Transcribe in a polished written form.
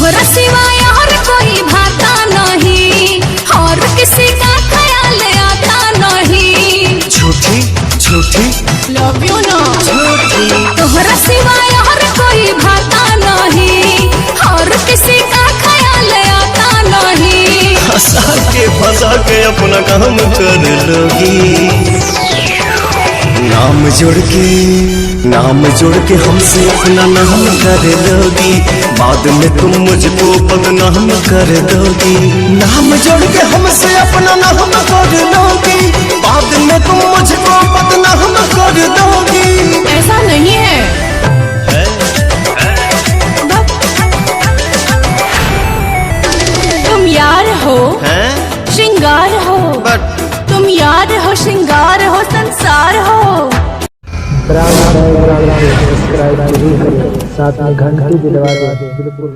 तोहरा सिवाय और कोई भाता नहीं, और किसी का ख्याल आता नहीं। झूठी झूठी लव यू ना झूठी। तोहरा सिवाय और कोई भाता नहीं, और किसी का ख्याल आता नहीं। हंसा के फंसा के अपना काम कर लोगी। नाम जोड़ के हमसे अपना नाम कर लोगी। बाद में तुम मुझको बदनाम कर दोगी। नाम जोड़ के हमसे अपना नाम कर लोगी। बाद में तुम मुझको बदनाम कर दोगी। ऐसा नहीं है, तुम यार हो श्रृंगार हो, तुम यार हो श्रृंगार हो संसार हो। सब्सक्राइब जरूर करें, साथ में घंटी भी दबा दें। बिल्कुल